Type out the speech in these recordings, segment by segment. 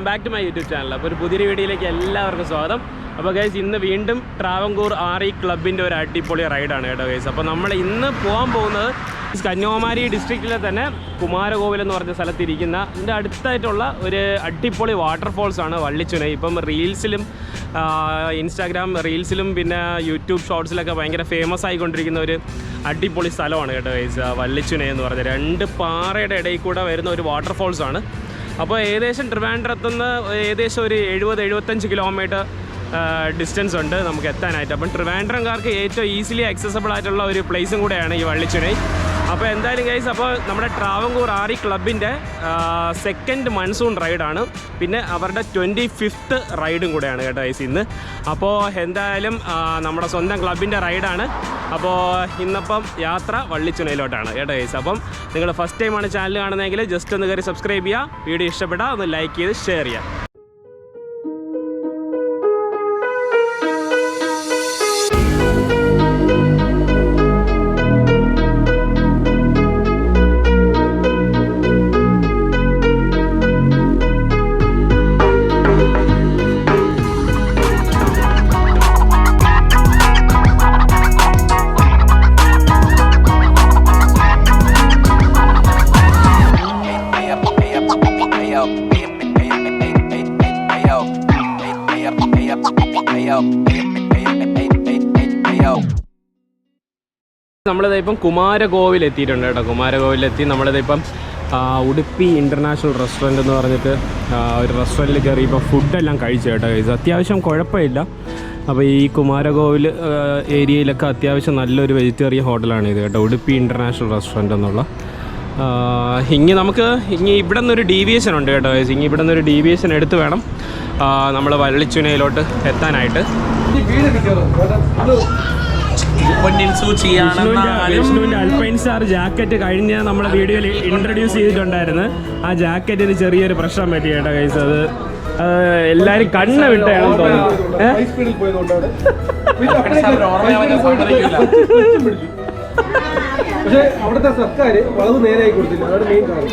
Back to my YouTube channel. അപ്പോൾ ഒരു പുതിയൊരു വീഡിയോയിലേക്ക് എല്ലാവർക്കും സ്വാഗതം. അപ്പോൾ ഗൈസ് ഇന്ന് വീണ്ടും ട്രാവൻകൂർ RE ക്ലബിൻ്റെ ഒരു അടിപൊളി റൈഡാണ് കേട്ടോ ഗൈസ്. അപ്പോൾ നമ്മൾ ഇന്ന് പോകാൻ പോകുന്നത് കന്യാകുമാരി ഡിസ്ട്രിക്റ്റിലെ തന്നെ കുമാരകോവിൽ എന്ന് പറഞ്ഞ സ്ഥലത്തിരിക്കുന്ന ഇതിൻ്റെ അടുത്തായിട്ടുള്ള ഒരു അടിപൊളി വാട്ടർഫോൾസാണ് വള്ളിച്ചുനൈ. ഇപ്പം റീൽസിലും ഇൻസ്റ്റാഗ്രാം റീൽസിലും പിന്നെ യൂട്യൂബ് ഷോർട്സിലൊക്കെ ഭയങ്കര ഫേമസ് ആയിക്കൊണ്ടിരിക്കുന്ന ഒരു അടിപൊളി സ്ഥലമാണ് കേട്ടോ ഗൈസ്. വള്ളിച്ചുനൈ എന്ന് പറഞ്ഞ രണ്ട് പാറയുടെ ഇടയിൽ കൂടെ വരുന്ന ഒരു വാട്ടർഫോൾസാണ്. അപ്പോൾ ഏകദേശം ട്രിവാൻഡ്രത്തുനിന്ന് ഏകദേശം ഒരു 70-75 കിലോമീറ്റർ ഡിസ്റ്റൻസ് ഉണ്ട് നമുക്ക് എത്താനായിട്ട്. അപ്പം ട്രിവാൻഡ്രംകാർക്ക് ഏറ്റവും ഈസിലി ആക്സസബിൾ ആയിട്ടുള്ള ഒരു പ്ലേസും കൂടെയാണ് ഈ വള്ളിച്ചുനൈ. അപ്പോൾ എന്തായാലും ഗൈസ്, അപ്പോൾ നമ്മുടെ ട്രാവൻകൂർ RE ക്ലബിൻ്റെ സെക്കൻഡ് മൺസൂൺ റൈഡാണ്, പിന്നെ അവരുടെ 25th റൈഡും കൂടെയാണ് കേട്ടോ ഗൈസ് ഇന്ന്. അപ്പോൾ എന്തായാലും നമ്മുടെ സ്വന്തം ക്ലബിൻ്റെ റൈഡാണ്. അപ്പോൾ ഇന്നപ്പം യാത്ര വള്ളിച്ചുനയിലോട്ടാണ് കേട്ടോ ഗൈസ്. അപ്പം നിങ്ങൾ ഫസ്റ്റ് ടൈമാണ് ചാനൽ കാണുന്നതെങ്കിൽ ജസ്റ്റ് ഒന്ന് കയറി സബ്സ്ക്രൈബ് ചെയ്യുക, വീഡിയോ ഇഷ്ടപ്പെട്ടാൽ ഒന്ന് ലൈക്ക് ചെയ്ത് ഷെയർ ചെയ്യുക. നമ്മളിതിപ്പം കുമാരകോവിൽ എത്തിയിട്ടുണ്ട് കേട്ടോ. കുമാരകോവിലെത്തി നമ്മളിതിപ്പം ഉടുപ്പി ഇൻ്റർനാഷണൽ റെസ്റ്റോറൻറ്റ് എന്ന് പറഞ്ഞിട്ട് ഒരു റെസ്റ്റോറൻറ്റിൽ കയറി ഇപ്പോൾ ഫുഡെല്ലാം കഴിച്ചു കേട്ടോ. ഇത് അത്യാവശ്യം കുഴപ്പമില്ല. അപ്പോൾ ഈ കുമാരകോവിൽ ഏരിയയിലൊക്കെ അത്യാവശ്യം നല്ലൊരു വെജിറ്റേറിയൻ ഹോട്ടലാണ് ഇത് കേട്ടോ, ഉടുപ്പി ഇൻ്റർനാഷണൽ റെസ്റ്റോറൻറ്റ് എന്നുള്ള. ഇനി ഇവിടെ നിന്നൊരു ഡീവിയേഷൻ ഉണ്ട് കേട്ടോ. ഇനി ഇവിടെ നിന്നൊരു ഡീവിയേഷൻ എടുത്ത് വേണം നമ്മൾ വള്ളിച്ചുനയിലോട്ട് എത്താനായിട്ട്. വിഷ്ണുവിൻ്റെ അൽപൈൻ സ്റ്റാർ ജാക്കറ്റ് കഴിഞ്ഞ നമ്മളെ വീഡിയോയിൽ ഇൻട്രൊഡ്യൂസ് ചെയ്തിട്ടുണ്ടായിരുന്നു. ആ ജാക്കറ്റിന് ചെറിയൊരു പ്രശ്നം പറ്റി കേട്ടോ ഗൈസ്. അത് എല്ലാവരും കണ്ണ് വിട്ടാണെന്ന് തോന്നുന്നു.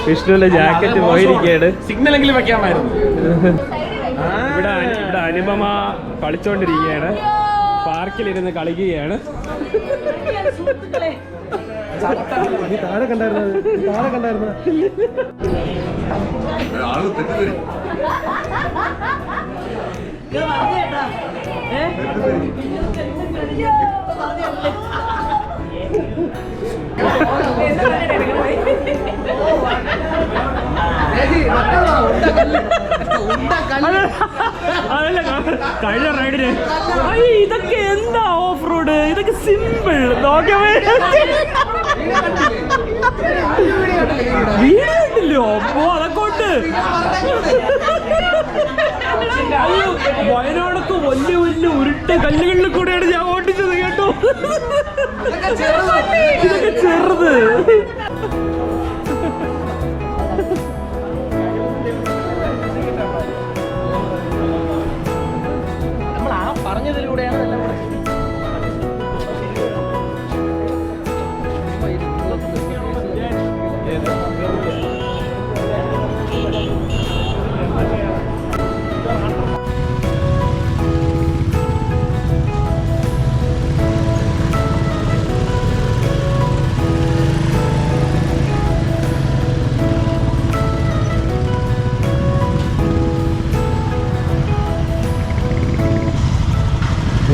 വിഷ്ണുവിന്റെ ജാക്കറ്റ് പോയിരിക്കുകയാണ്. സിഗ്നലെങ്കിലും വെക്കാമായിരുന്നു. ഇവിടെ അനുപമ കളിച്ചോണ്ടിരിക്കുകയാണ്, പാർക്കിലിരുന്ന് കളിക്കുകയാണ്. താഴെ കണ്ടായിരുന്നു അതല്ല കഴിഞ്ഞ റൈഡിന് ഇതൊക്കെ എന്താ ഓഫ് റോഡ്, ഇതൊക്കെ സിമ്പിൾ നോക്കവേ വീടില്ലോ. അപ്പോ അതൊക്കെ വയനാടൊക്കെ വലിയ വലിയ ഉരുട്ട കല്ലുകളിൽ കൂടെയാണ് ഞാൻ ഓട്ടിച്ചത് കേട്ടോ. ഇതൊക്കെ ചെറുത്. പറഞ്ഞതിലൂടെയാണ് എല്ലാം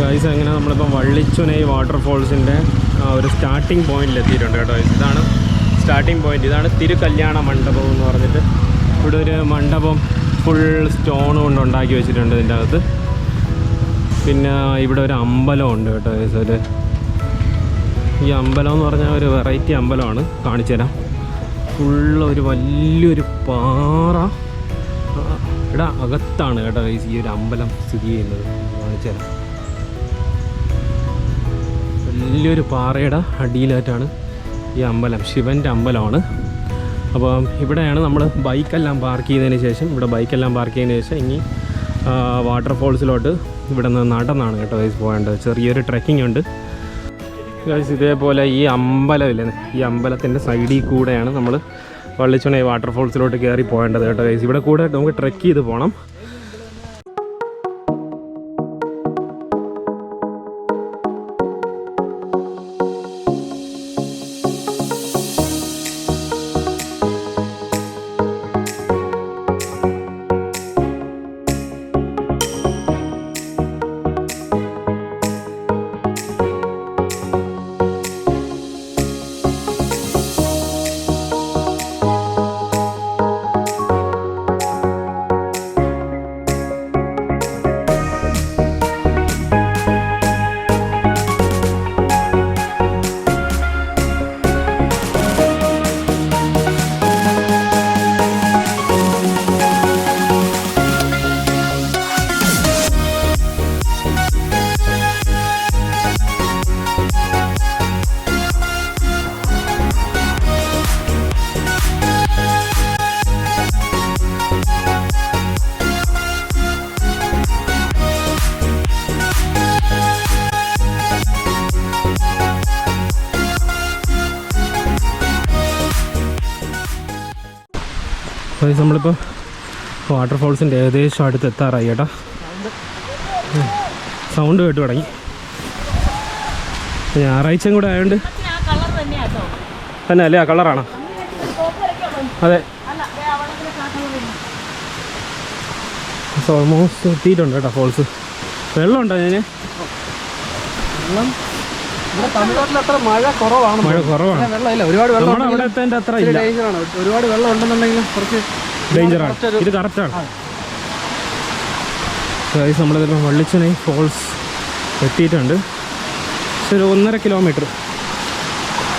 ഗൈസ്. അങ്ങനെ നമ്മളിപ്പം വള്ളിച്ചുനൈ വാട്ടർഫോൾസിൻ്റെ ഒരു സ്റ്റാർട്ടിങ് പോയിന്റിൽ എത്തിയിട്ടുണ്ട് കേട്ടോ. ഇതാണ് സ്റ്റാർട്ടിങ് പോയിന്റ്. ഇതാണ് തിരുകല്യാണ മണ്ഡപം എന്ന് പറഞ്ഞിട്ട് ഇവിടെ ഒരു മണ്ഡപം ഫുൾ സ്റ്റോൺ കൊണ്ട് ഉണ്ടാക്കി വെച്ചിട്ടുണ്ട് ഇതിൻ്റെ അകത്ത്. പിന്നെ ഇവിടെ ഒരു അമ്പലം ഉണ്ട് കേട്ടോ ഗൈസ്. ഈ അമ്പലം എന്ന് പറഞ്ഞാൽ ഒരു വെറൈറ്റി അമ്പലമാണ്, കാണിച്ചു തരാം. ഫുള്ളൊരു വലിയൊരു പാറ ഇവിടെ അകത്താണ് കേട്ടോ ഗൈസ് ഈ ഒരു അമ്പലം സ്ഥിതി ചെയ്യുന്നത്. കാണിച്ചു തരാം. വലിയൊരു പാറയുടെ അടിയിലായിട്ടാണ് ഈ അമ്പലം, ശിവൻ്റെ അമ്പലമാണ്. അപ്പം ഇവിടെയാണ് നമ്മൾ ബൈക്കെല്ലാം പാർക്ക് ചെയ്തതിന് ശേഷം ഇനി വാട്ടർഫോൾസിലോട്ട് ഇവിടെ നിന്ന് നടന്നാണ് കേട്ടോ ഗൈസ് പോകേണ്ടത്. ചെറിയൊരു ട്രെക്കിംഗ് ഉണ്ട് ഗൈസ്. ഇതേപോലെ ഈ അമ്പലമില്ലേ, ഈ അമ്പലത്തിൻ്റെ സൈഡിൽ കൂടെയാണ് നമ്മൾ വള്ളിച്ചുനൈ വാട്ടർഫോൾസിലോട്ട് കയറി പോകേണ്ടത് കേട്ടോ ഗൈസ്. ഇവിടെ കൂടെ നമുക്ക് ട്രെക്ക് ചെയ്ത് പോകണം. ഗൈസ് നമ്മളിപ്പോൾ വാട്ടർഫോൾസിൻ്റെ ഏകദേശം അടുത്ത് എത്താറായി കേട്ടോ. സൗണ്ട് കേട്ട് തുടങ്ങി. ഞായറാഴ്ചയും കൂടെ ആയതുകൊണ്ട് തന്നെ അല്ലേ? ആ കളറാണോ? അതെ, ഓൾമോസ്റ്റ് എത്തിയിട്ടുണ്ട് കേട്ടോ ഫോൾസ്. വെള്ളമുണ്ടോ ഞാൻ? തമിഴ്നാട്ടിൽ അത്ര മഴ കുറവാണ്. വെള്ളമില്ല, ഒരുപാട് വെള്ളം അവിടെ എത്തേണ്ട അത്ര ഇല്ല. ഡേഞ്ചറാണ്. ഒരുപാട് വെള്ളം ഉണ്ടെന്നുണ്ടെങ്കിലും കുറച്ച് ഡേഞ്ചറാണ്. ഇത് കറക്റ്റാണ്. നമ്മളിതിപ്പോൾ വള്ളിച്ചണൈ ഫോൾസ് എത്തിയിട്ടുണ്ട്. പക്ഷെ ഒരു 1.5 കിലോമീറ്റർ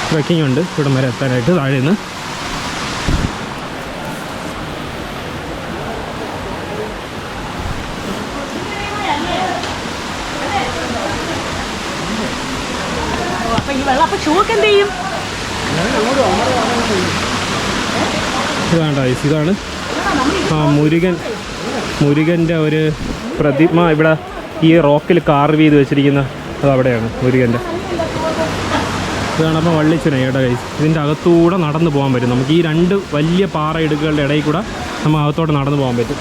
ട്രെക്കിംഗ് ഉണ്ട് ഇവിടം വരെ എത്താനായിട്ട് താഴെ നിന്ന്. ഇതാണ് ഇതാണ് ആ മുരുകൻ്റെ ഒരു പ്രതിമ ഇവിടെ ഈ റോക്കിൽ കാർവ് ചെയ്ത് വെച്ചിരിക്കുന്ന അതവിടെയാണ് മുരുകൻ്റെ. ഇതാണ് അപ്പോൾ വള്ളിച്ചണൈ കേട്ടോ ഗൈസ്. ഇതിൻ്റെ അകത്തൂടെ നടന്നു പോകാൻ പറ്റും നമുക്ക്. ഈ 2 വലിയ പാറ ഇടുക്കുകളുടെ ഇടയിൽ കൂടെ നമുക്ക് അകത്തോടെ നടന്നു പോകാൻ പറ്റും.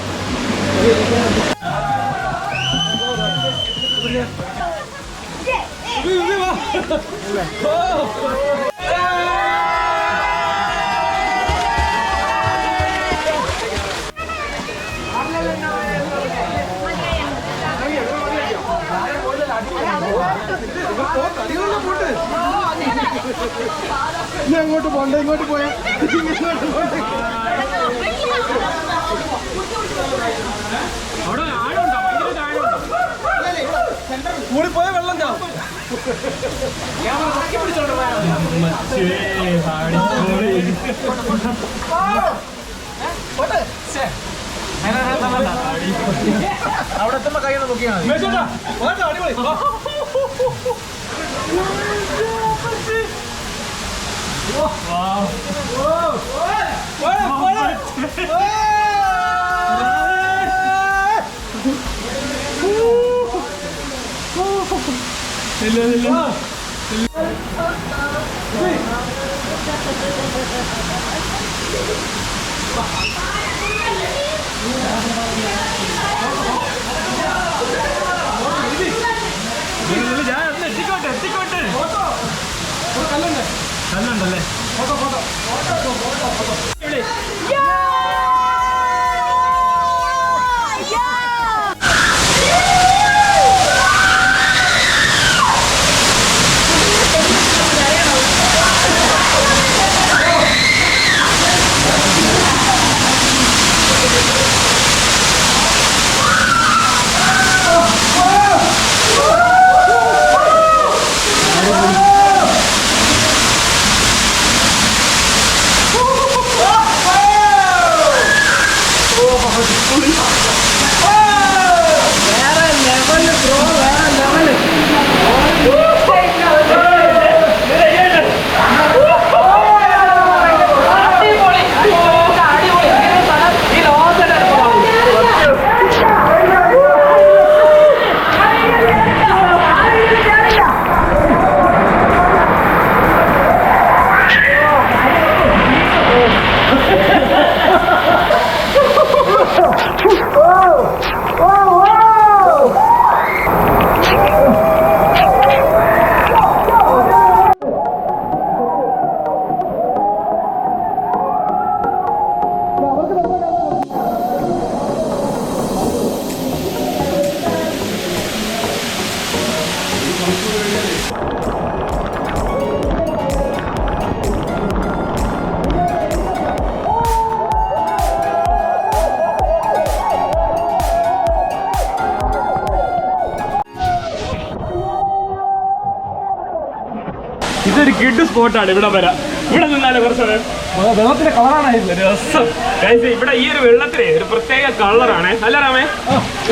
അങ്ങോട്ട് പോണ്ട, ഇങ്ങോട്ട് പോയാ കൂടി പോയ വെള്ളം ചാവും. അവിടെ എത്തുമ്പോ കൈയ്യൊന്ന് നോക്കിയാൽ മതി. അടിപൊളി. കല്ലുണ്ടല്ലേ? ഇതൊരു കിഡ് സ്പോട്ടാണ്. ഇവിടെ വരാം. ഇവിടെ നിന്നാലും കുറച്ച് വെള്ളത്തിന്റെ കളറാണ് രസം. ഇവിടെ ഈ ഒരു വെള്ളത്തിലെ ഒരു പ്രത്യേക കളറാണ് അല്ല രാമേ?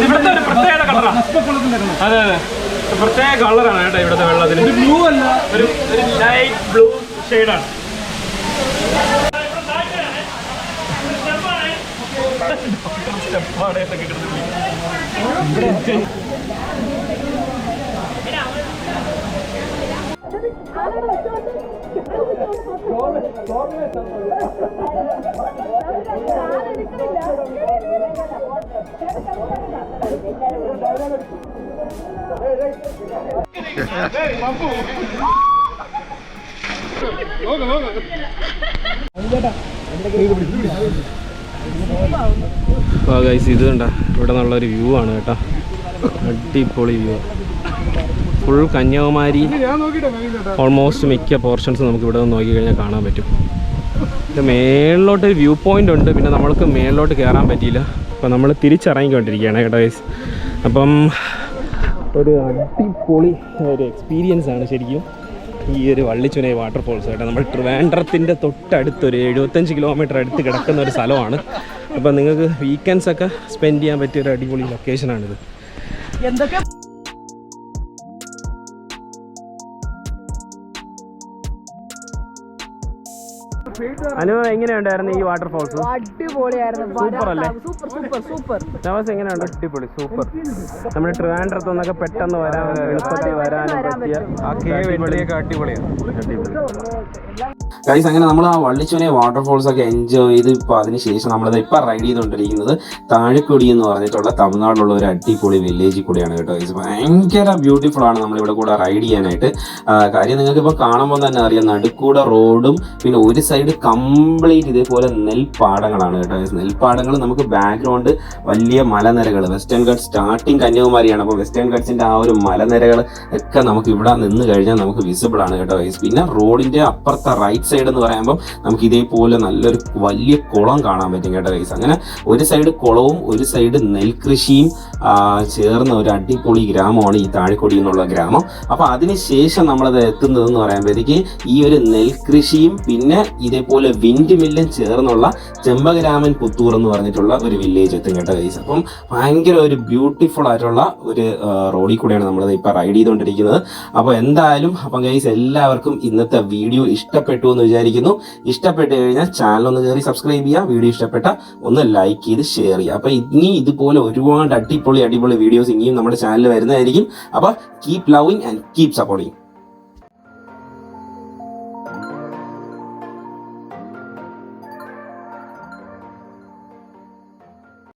ഇവിടുത്തെ ഒരു പ്രത്യേക കളറാണ്. അതെ അതെ, പ്രത്യേക കളറാണ് കേട്ടോ ഇവിടുത്തെ വെള്ളത്തിന്. ബ്ലൂ അല്ല, ഒരു ലൈറ്റ് ബ്ലൂ ഷെയ്ഡാണ്. അപ്പോൾ ഗൈസ് ഇത് കണ്ട ഇവിടെ നിന്നുള്ളൊരു വ്യൂ ആണ് കേട്ടോ, അടിപൊളി വ്യൂ. ഫുൾ കന്യാകുമാരി ഓൾമോസ്റ്റ് മിക്ക പോർഷൻസ് നമുക്ക് ഇവിടെ നിന്ന് നോക്കിക്കഴിഞ്ഞാൽ കാണാൻ പറ്റും. ഇത് മേളിലോട്ട് വ്യൂ പോയിൻ്റ് ഉണ്ട്, പിന്നെ നമ്മൾക്ക് മേളിലോട്ട് കയറാൻ പറ്റിയില്ല. അപ്പോൾ നമ്മൾ തിരിച്ചിറങ്ങിക്കൊണ്ടിരിക്കുകയാണ് കേട്ടോ ഗൈസ്. അപ്പം ഒരു അടിപൊളി ഒരു എക്സ്പീരിയൻസ് ആണ് ശരിക്കും ഈ ഒരു വള്ളിച്ചുനൈ വാട്ടർഫോൾസ് കേട്ടോ. നമ്മൾ ട്രിവാൻഡ്രത്തിൻ്റെ തൊട്ടടുത്തൊരു 75 കിലോമീറ്റർ അടുത്ത് കിടക്കുന്ന ഒരു സ്ഥലമാണ്. അപ്പോൾ നിങ്ങൾക്ക് വീക്കെൻഡ്സൊക്കെ സ്പെൻഡ് ചെയ്യാൻ പറ്റിയ ഒരു അടിപൊളി ലൊക്കേഷനാണിത്. എന്തൊക്കെ അനുഭവം എങ്ങനെയുണ്ടായിരുന്നു ഈ വാട്ടർഫോൾസ്? അടിപൊളിയായിരുന്നു. സൂപ്പർ അല്ലേ? Super super super. നവാസ് എങ്ങനെയുണ്ട്? അടിപൊളി, സൂപ്പർ. നമ്മുടെ ട്രിവാൻഡ്രത്ത് നിന്നൊക്കെ പെട്ടെന്ന് വരാൻ എളുപ്പത്തിൽ വരാനും പറ്റിയ ഗൈസ്. അങ്ങനെ നമ്മൾ ആ വള്ളിച്ചുനെ വാട്ടർഫോൾസ് ഒക്കെ എൻജോയ് ചെയ്ത് ഇപ്പോൾ അതിനുശേഷം നമ്മളിത് ഇപ്പം റൈഡ് ചെയ്തുകൊണ്ടിരിക്കുന്നത് താഴെക്കൊടി എന്ന് പറഞ്ഞിട്ടുള്ള തമിഴ്നാട്ടിലുള്ള ഒരു അടിപൊളി വില്ലേജിൽ കൂടെയാണ് കേട്ടോ ഗൈസ്. ഭയങ്കര ബ്യൂട്ടിഫുൾ ആണ് നമ്മളിവിടെ കൂടെ റൈഡ് ചെയ്യാനായിട്ട്. കാര്യം നിങ്ങൾക്ക് ഇപ്പോൾ കാണുമ്പോൾ തന്നെ അറിയാം, നടുക്കൂടെ റോഡും പിന്നെ ഒരു സൈഡ് കംപ്ലീറ്റ് ഇതേപോലെ നെൽപ്പാടങ്ങളാണ് കേട്ടോ ഗൈസ്. നെൽപ്പാടങ്ങൾ, നമുക്ക് ബാക്ക്ഗ്രൗണ്ട് വലിയ മലനിരകൾ, വെസ്റ്റേൺ ഘട്ട്സ് സ്റ്റാർട്ടിങ് കന്യാകുമാരിയാണ്. അപ്പോൾ വെസ്റ്റേൺ ഘട്ട്സിൻ്റെ ആ ഒരു മലനിരകൾ ഒക്കെ നമുക്ക് ഇവിടെ നിന്ന് കഴിഞ്ഞാൽ നമുക്ക് വിസിബിൾ ആണ് കേട്ടോ ഗൈസ്. പിന്നെ റോഡിൻ്റെ അപ്പുറത്തെ റൈറ്റ് സൈഡ് എന്ന് പറയുമ്പോൾ നമുക്ക് ഇതേപോലെ നല്ലൊരു വലിയ കുളം കാണാൻ പറ്റും കേട്ടോ ഗൈസ്. അങ്ങനെ ഒരു സൈഡ് കുളവും ഒരു സൈഡ് നെൽകൃഷിയും ചേർന്ന ഒരു അടിപൊളി ഗ്രാമമാണ് ഈ താഴെക്കൊടി എന്നുള്ള ഗ്രാമം. അപ്പോൾ അതിനുശേഷം നമ്മളത് എത്തുന്നതെന്ന് പറയുമ്പോഴത്തേക്ക് ഈ ഒരു നെൽകൃഷിയും പിന്നെ ഇതേപോലെ വിൻഡ് മില്ലും ചേർന്നുള്ള ചെമ്പഗ്രാമൻ പുത്തൂർ എന്ന് പറഞ്ഞിട്ടുള്ള ഒരു വില്ലേജ് എത്തും കേട്ടോ ഗൈസ്. അപ്പം ഭയങ്കര ഒരു ബ്യൂട്ടിഫുൾ ആയിട്ടുള്ള ഒരു റോഡിൽ കൂടെയാണ് നമ്മളത് ഇപ്പോൾ റൈഡ് ചെയ്തുകൊണ്ടിരിക്കുന്നത്. അപ്പോൾ എന്തായാലും അപ്പം ഗൈസ് എല്ലാവർക്കും ഇന്നത്തെ വീഡിയോ ഇഷ്ടപ്പെട്ടു എന്ന് വിചാരിക്കുന്നു. ഇഷ്ടപ്പെട്ട് കഴിഞ്ഞാൽ ചാനൽ ഒന്ന് കയറി സബ്സ്ക്രൈബ് ചെയ്യുക, വീഡിയോ ഇഷ്ടപ്പെട്ട ഒന്ന് ലൈക്ക് ചെയ്ത് ഷെയർ ചെയ്യുക. അപ്പോൾ ഇനി ഇതുപോലെ ഒരുപാട് അടിപൊളി വീഡിയോസ് ഇനിയും നമ്മുടെ ചാനലിൽ വരുന്നതായിരിക്കും. അപ്പോൾ keep loving and keep supporting.